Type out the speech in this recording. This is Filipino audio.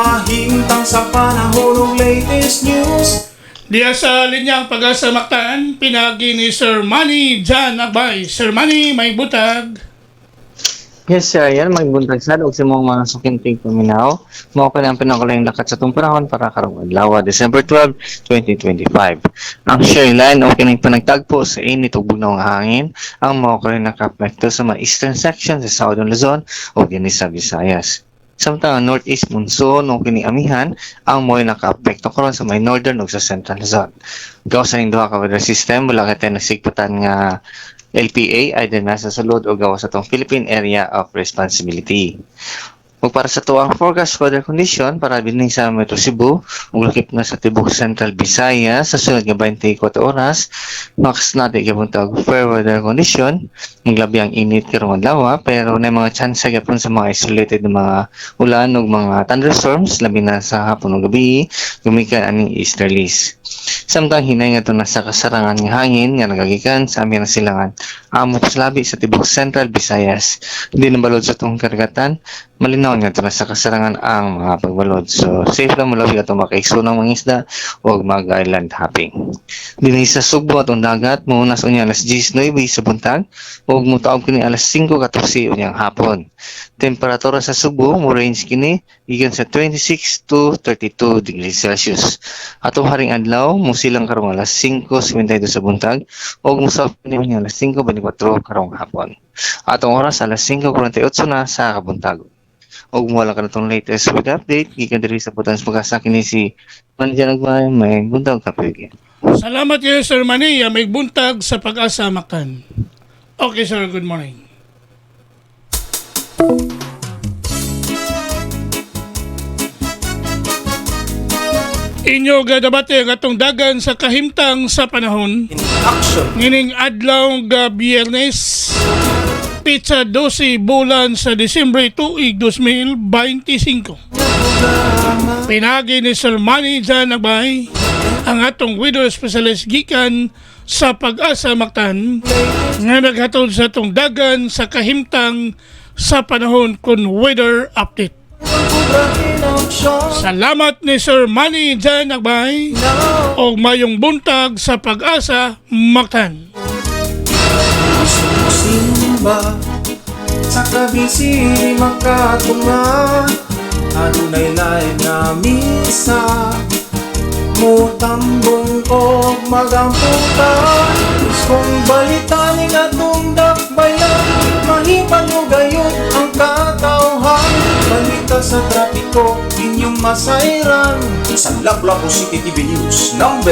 Mahintang sa panahon ng latest news. Diya sa linyang Pag-asa Mactan, pinagi ni Sir Manny Jan Agbay. Sir Manny, may butag. Yes, sir. Yan, magbuntag sa og sa mga sukintig paminaw. Mao pa ang pinakalayong lakat sa itong panahon para karong adlaw, December 12, 2025. Ang share line o kining panagtagpo sa init ug bugnaw nga hangin ang mao kay nakapekto sa mga eastern section sa Southern Luzon o dinhi sa Visayas. Samtang ang northeast monsoon o kini amihan ang mo'y nakaapekto karon sa may northern ug sa central Luzon. Gawa sa ning duha ka weather system wala kay nasigputan nga LPA ay din nasa sulod o gawa sa itong Philippine Area of Responsibility. Ug para sa tuwang forecast weather condition para din sa Metro Cebu ug lakip na sa tibok Central Visayas sa sunod nga 24 oras, max natin gibuntag fair weather condition, maglabi ang init karong adlaw pero na mga chance gyapon sa mga isolated na mga ulan ug mga thunderstorms labi na sa hapon ug gabi gumikan aning easterlies. Samtang hinay nga ito nasa kasarangan nga hangin nga nagagikan sa aming silangan amo sa labi sa tibok Central Visayas. Hindi nabalod sa itong karagatan, malinaw nga ito nasa kasarangan ang mga pagbalod. So, safe lang mulabi ka ito makaigsunang mga isda o mag-island hopping. Dinay sa Subo atong dagat, muna sa unya alas 19 sa buntag o mutaog kini alas 5:14 unyang hapon. Temperatura sa Subo mo range kini gikan sa 26 to 32 degrees Celsius. Atong haring adlaw mo silang karong alas 5:22 sa buntag o musab kini unya alas 5:24 karong hapon. Atong oras alas 5:48 na sa kabuntag. Og mo lang kanatong latest weather update gikan diri sa Pag-asa Pag-asa kini si Manjan Agbay may buntag kapig. Salamat kayo, Sir Manny. May buntag sa Pag-asa Mactan. Okay, sir. Good morning. Inyo gadabate ang atong dagan sa kahimtang sa panahon. In action. Ngining adlaw nga Biyernes, pizza 12 bulan sa Disyembre tuig 2025. Pinagi ni Sir Manny Jan Agbay ang atong weather specialist gikan sa Pag-asa Mactan nga naghatod sa atong dagan sa kahimtang sa panahon kun weather update. Salamat ni Sir Manny Jan Agbay o mayong buntag sa Pag-asa Mactan. Simba sa kabisi makatunga adunay lain nga misa mutambong o magamputan kung balita ning atong dakbayan mahipan mo gayon ang katawhan balita sa trapiko inyong masayran isang Lapu-Lapu City TV News #1.